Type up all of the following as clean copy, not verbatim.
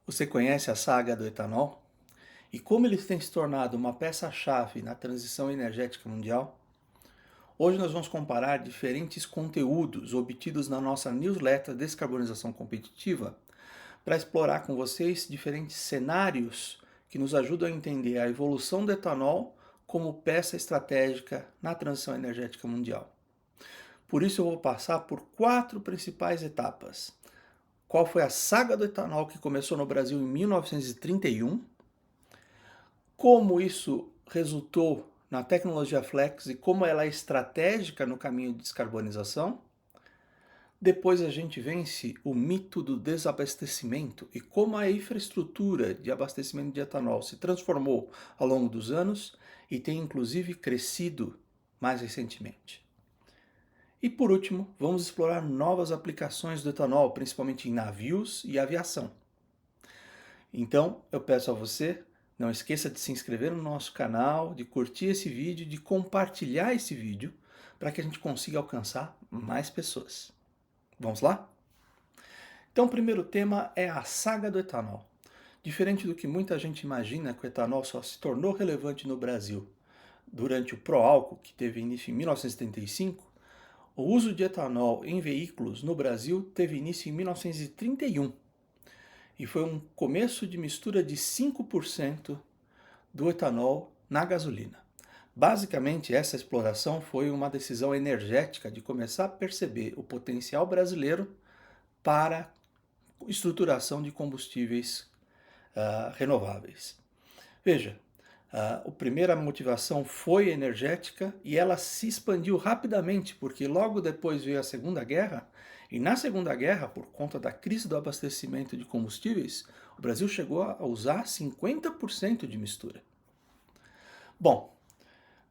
Você conhece a saga do etanol? E como ele tem se tornado uma peça-chave na transição energética mundial? Hoje nós vamos comparar diferentes conteúdos obtidos na nossa newsletter Descarbonização Competitiva para explorar com vocês diferentes cenários que nos ajudam a entender a evolução do etanol como peça estratégica na transição energética mundial. Por isso eu vou passar por 4 principais etapas. Qual foi a saga do etanol que começou no Brasil em 1931? Como isso resultou na tecnologia Flex e como ela é estratégica no caminho de descarbonização. Depois a gente vence o mito do desabastecimento e como a infraestrutura de abastecimento de etanol se transformou ao longo dos anos e tem inclusive crescido mais recentemente. E por último, vamos explorar novas aplicações do etanol, principalmente em navios e aviação. Então, eu peço a você, não esqueça de se inscrever no nosso canal, de curtir esse vídeo, de compartilhar esse vídeo, para que a gente consiga alcançar mais pessoas. Vamos lá? Então, o primeiro tema é a saga do etanol. Diferente do que muita gente imagina, que o etanol só se tornou relevante no Brasil durante o pró-álcool, que teve início em 1975, o uso de etanol em veículos no Brasil teve início em 1931. E foi um começo de mistura de 5% do etanol na gasolina. Basicamente, essa exploração foi uma decisão energética de começar a perceber o potencial brasileiro para estruturação de combustíveis renováveis. Veja, a primeira motivação foi energética e ela se expandiu rapidamente, porque logo depois veio a Segunda Guerra, e na Segunda Guerra, por conta da crise do abastecimento de combustíveis, o Brasil chegou a usar 50% de mistura. Bom,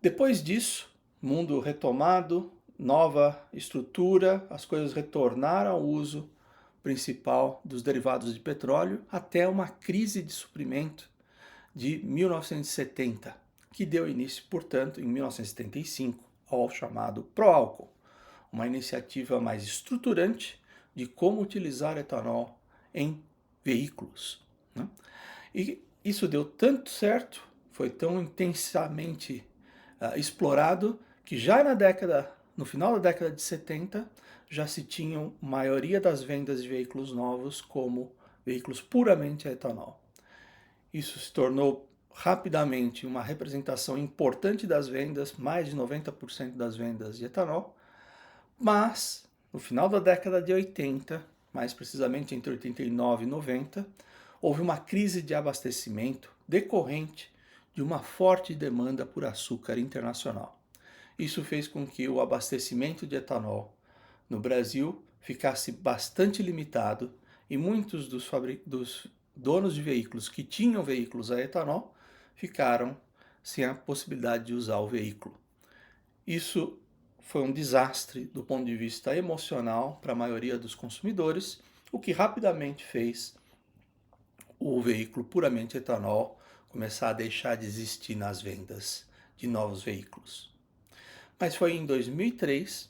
depois disso, mundo retomado, nova estrutura, as coisas retornaram ao uso principal dos derivados de petróleo até uma crise de suprimento de 1970, que deu início, portanto, em 1975, ao chamado pró-álcool, uma iniciativa mais estruturante de como utilizar etanol em veículos, né? E isso deu tanto certo, foi tão intensamente explorado, que já no final da década de 70, já se tinham maioria das vendas de veículos novos como veículos puramente a etanol. Isso se tornou rapidamente uma representação importante das vendas, mais de 90% das vendas de etanol, mas no final da década de 80, mais precisamente entre 89 e 90, houve uma crise de abastecimento decorrente de uma forte demanda por açúcar internacional. Isso fez com que o abastecimento de etanol no Brasil ficasse bastante limitado e muitos dos donos de veículos que tinham veículos a etanol ficaram sem a possibilidade de usar o veículo. Isso foi um desastre do ponto de vista emocional para a maioria dos consumidores, o que rapidamente fez o veículo puramente etanol começar a deixar de existir nas vendas de novos veículos. Mas foi em 2003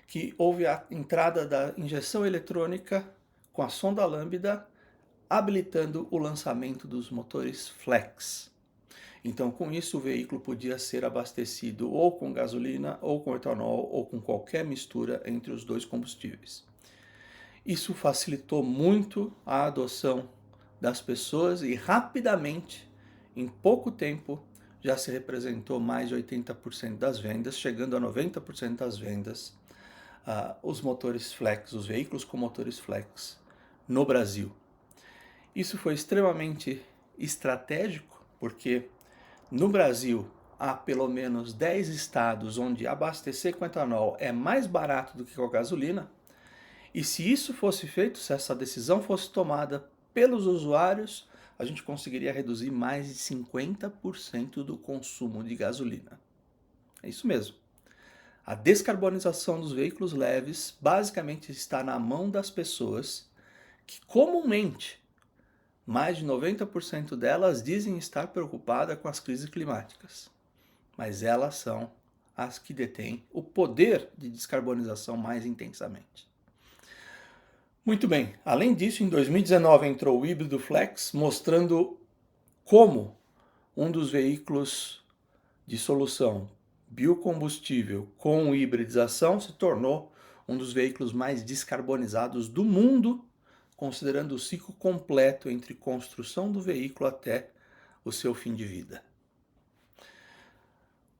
que houve a entrada da injeção eletrônica com a sonda lambda, habilitando o lançamento dos motores flex. Então, com isso, o veículo podia ser abastecido ou com gasolina, ou com etanol, ou com qualquer mistura entre os dois combustíveis. Isso facilitou muito a adoção das pessoas e rapidamente, em pouco tempo, já se representou mais de 80% das vendas, chegando a 90% das vendas, os motores flex, os veículos com motores flex no Brasil. Isso foi extremamente estratégico, porque no Brasil há pelo menos 10 estados onde abastecer com etanol é mais barato do que com a gasolina, e se isso fosse feito, se essa decisão fosse tomada pelos usuários, a gente conseguiria reduzir mais de 50% do consumo de gasolina. É isso mesmo. A descarbonização dos veículos leves basicamente está na mão das pessoas que comumente, mais de 90% delas dizem estar preocupadas com as crises climáticas, mas elas são as que detêm o poder de descarbonização mais intensamente. Muito bem. Além disso, em 2019 entrou o híbrido flex, mostrando como um dos veículos de solução biocombustível com hibridização se tornou um dos veículos mais descarbonizados do mundo, considerando o ciclo completo entre construção do veículo até o seu fim de vida.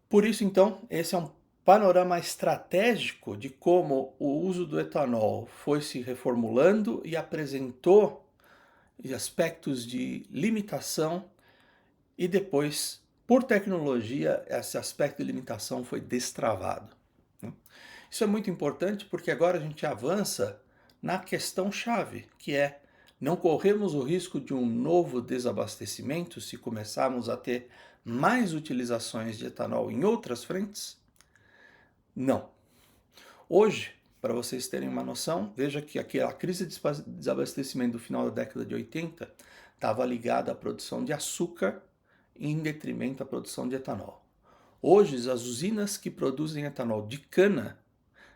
Por isso, então, esse é um panorama estratégico de como o uso do etanol foi se reformulando e apresentou aspectos de limitação e depois, por tecnologia, esse aspecto de limitação foi destravado. Isso é muito importante porque agora a gente avança na questão-chave, que é: não corremos o risco de um novo desabastecimento se começarmos a ter mais utilizações de etanol em outras frentes? Não. Hoje, para vocês terem uma noção, veja que a crise de desabastecimento do final da década de 80 estava ligada à produção de açúcar em detrimento à produção de etanol. Hoje, as usinas que produzem etanol de cana,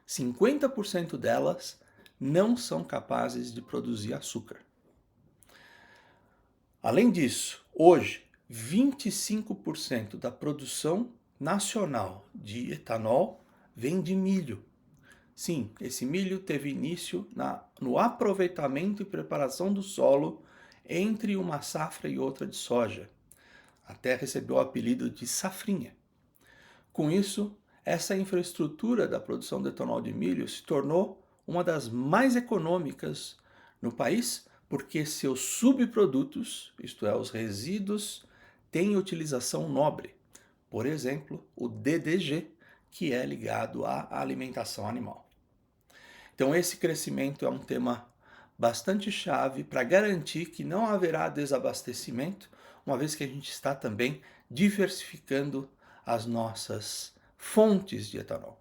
50% delas não são capazes de produzir açúcar. Além disso, hoje, 25% da produção nacional de etanol vem de milho. Sim, esse milho teve início no aproveitamento e preparação do solo entre uma safra e outra de soja. Até recebeu o apelido de safrinha. Com isso, essa infraestrutura da produção de etanol de milho se tornou uma das mais econômicas no país, porque seus subprodutos, isto é, os resíduos, têm utilização nobre. Por exemplo, o DDG, que é ligado à alimentação animal. Então, esse crescimento é um tema bastante chave para garantir que não haverá desabastecimento, uma vez que a gente está também diversificando as nossas fontes de etanol.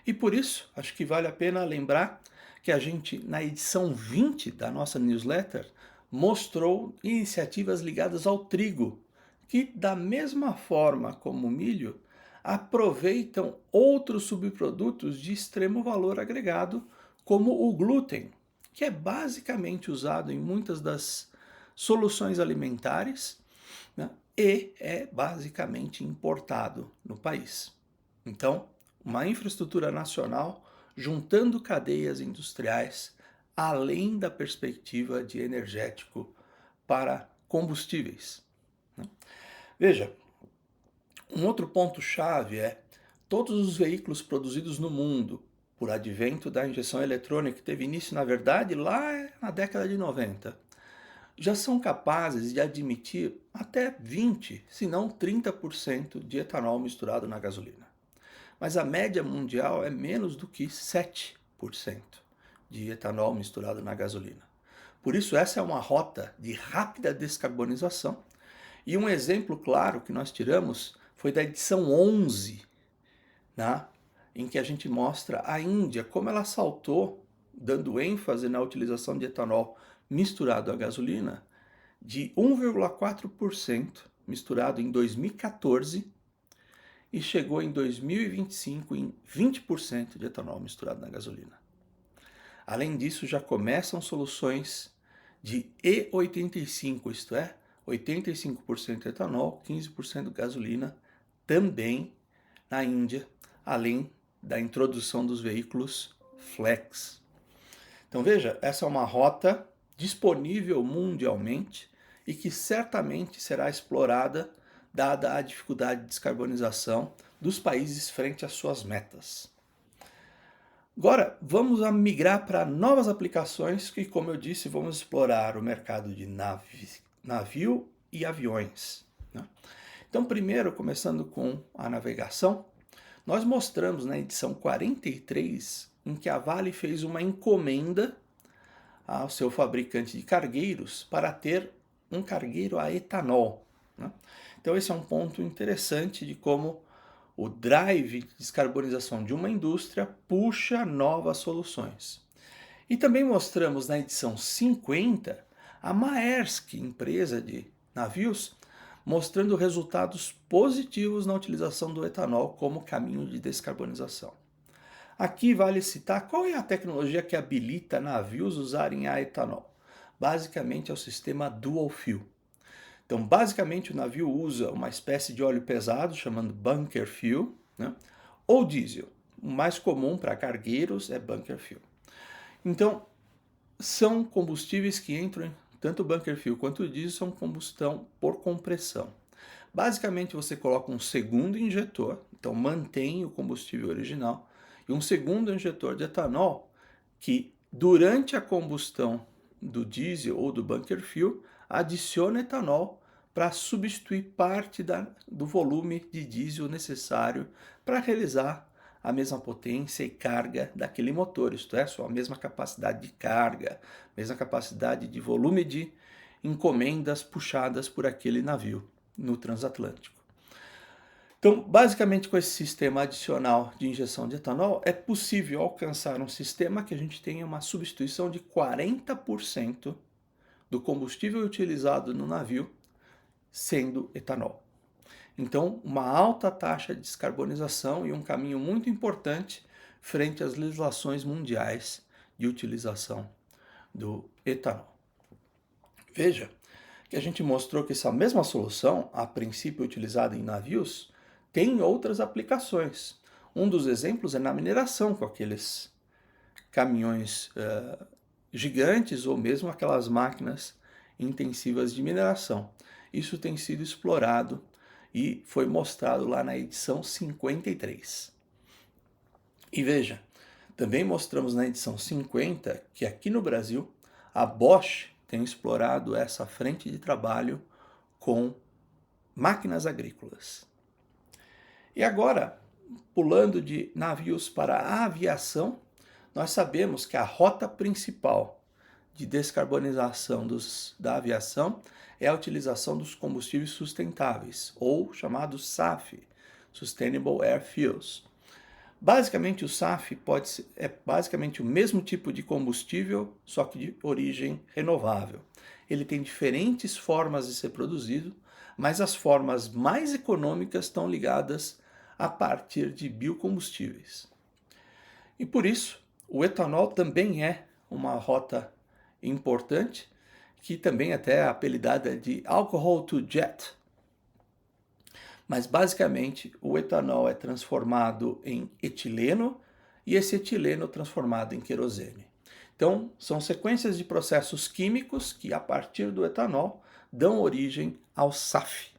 E por isso, acho que vale a pena lembrar que a gente, na edição 20 da nossa newsletter, mostrou iniciativas ligadas ao trigo, que, da mesma forma como o milho, aproveitam outros subprodutos de extremo valor agregado, como o glúten, que é basicamente usado em muitas das soluções alimentares, né, e é basicamente importado no país. Então, uma infraestrutura nacional juntando cadeias industriais, além da perspectiva de energético para combustíveis. Veja, um outro ponto-chave é: todos os veículos produzidos no mundo por advento da injeção eletrônica, que teve início, na verdade, lá na década de 90, já são capazes de admitir até 20, se não 30% de etanol misturado na gasolina. Mas a média mundial é menos do que 7% de etanol misturado na gasolina. Por isso, essa é uma rota de rápida descarbonização. E um exemplo claro que nós tiramos foi da edição 11, né, em que a gente mostra a Índia, como ela saltou, dando ênfase na utilização de etanol misturado à gasolina, de 1,4% misturado em 2014 e chegou em 2025 em 20% de etanol misturado na gasolina. Além disso, já começam soluções de E85, isto é, 85% etanol, 15% gasolina, também na Índia, além da introdução dos veículos flex. Então veja, essa é uma rota disponível mundialmente e que certamente será explorada dada a dificuldade de descarbonização dos países frente às suas metas. Agora, vamos migrar para novas aplicações que, como eu disse, vamos explorar o mercado de navio e aviões. Né? Então, primeiro, começando com a navegação, nós mostramos na edição 43 em que a Vale fez uma encomenda ao seu fabricante de cargueiros para ter um cargueiro a etanol. Né? Então, esse é um ponto interessante de como o drive de descarbonização de uma indústria puxa novas soluções. E também mostramos na edição 50 a Maersk, empresa de navios, mostrando resultados positivos na utilização do etanol como caminho de descarbonização. Aqui vale citar qual é a tecnologia que habilita navios usarem a etanol. Basicamente é o sistema dual fuel. Então, basicamente, o navio usa uma espécie de óleo pesado, chamado bunker fuel, né? Ou diesel. O mais comum para cargueiros é bunker fuel. Então, são combustíveis que entram, tanto o bunker fuel quanto o diesel são combustão por compressão. Basicamente, você coloca um segundo injetor, então mantém o combustível original, e um segundo injetor de etanol que, durante a combustão do diesel ou do bunker fuel, adiciona etanol para substituir parte do volume de diesel necessário para realizar a mesma potência e carga daquele motor, isto é, sua mesma capacidade de carga, mesma capacidade de volume de encomendas puxadas por aquele navio no transatlântico. Então, basicamente, com esse sistema adicional de injeção de etanol, é possível alcançar um sistema que a gente tenha uma substituição de 40% do combustível utilizado no navio sendo etanol. Então, uma alta taxa de descarbonização e um caminho muito importante frente às legislações mundiais de utilização do etanol. Veja que a gente mostrou que essa mesma solução, a princípio utilizada em navios, tem outras aplicações. Um dos exemplos é na mineração, com aqueles caminhões gigantes ou mesmo aquelas máquinas intensivas de mineração. Isso tem sido explorado e foi mostrado lá na edição 53. E veja, também mostramos na edição 50 que aqui no Brasil a Bosch tem explorado essa frente de trabalho com máquinas agrícolas. E agora, pulando de navios para a aviação, nós sabemos que a rota principal de descarbonização da aviação é a utilização dos combustíveis sustentáveis, ou chamados SAF, Sustainable Air Fuels. Basicamente, o SAF é basicamente o mesmo tipo de combustível, só que de origem renovável. Ele tem diferentes formas de ser produzido, mas as formas mais econômicas estão ligadas a partir de biocombustíveis. E por isso, o etanol também é uma rota importante, que também até é apelidada de alcohol to jet. Mas basicamente o etanol é transformado em etileno e esse etileno é transformado em querosene. Então, são sequências de processos químicos que, a partir do etanol, dão origem ao SAF.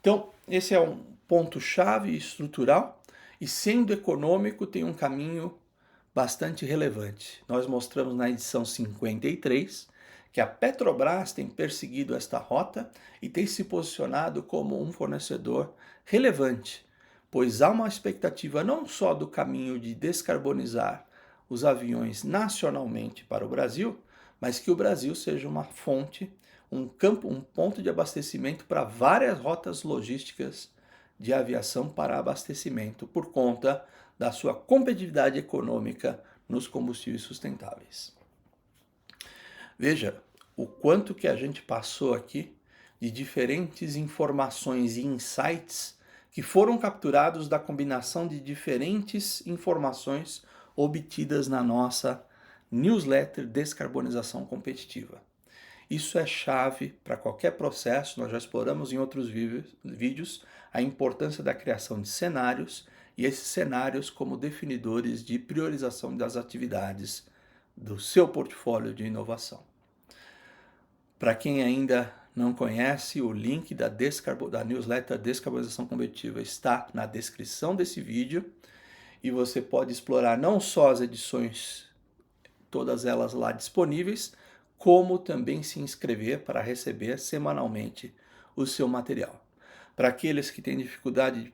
Então, esse é um ponto-chave estrutural e, sendo econômico, tem um caminho bastante relevante. Nós mostramos na edição 53 que a Petrobras tem perseguido esta rota e tem se posicionado como um fornecedor relevante, pois há uma expectativa não só do caminho de descarbonizar os aviões nacionalmente para o Brasil, mas que o Brasil seja uma fonte, um ponto de abastecimento para várias rotas logísticas de aviação para abastecimento, por conta da sua competitividade econômica nos combustíveis sustentáveis. Veja o quanto que a gente passou aqui de diferentes informações e insights que foram capturados da combinação de diferentes informações obtidas na nossa newsletter Descarbonização Competitiva. Isso é chave para qualquer processo. Nós já exploramos em outros vídeos a importância da criação de cenários e esses cenários como definidores de priorização das atividades do seu portfólio de inovação. Para quem ainda não conhece, o link da newsletter Descarbonização Competitiva está na descrição desse vídeo e você pode explorar não só as edições, todas elas lá disponíveis, como também se inscrever para receber semanalmente o seu material. Para aqueles que têm dificuldade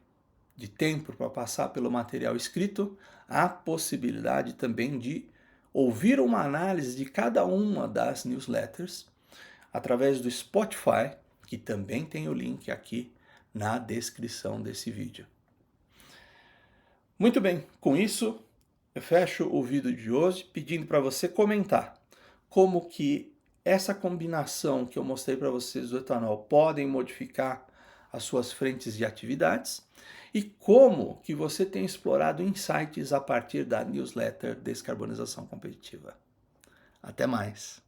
de tempo para passar pelo material escrito, há possibilidade também de ouvir uma análise de cada uma das newsletters através do Spotify, que também tem o link aqui na descrição desse vídeo. Muito bem, com isso eu fecho o vídeo de hoje pedindo para você comentar como que essa combinação que eu mostrei para vocês do etanol podem modificar as suas frentes de atividades e como que você tem explorado insights a partir da newsletter Descarbonização Competitiva. Até mais!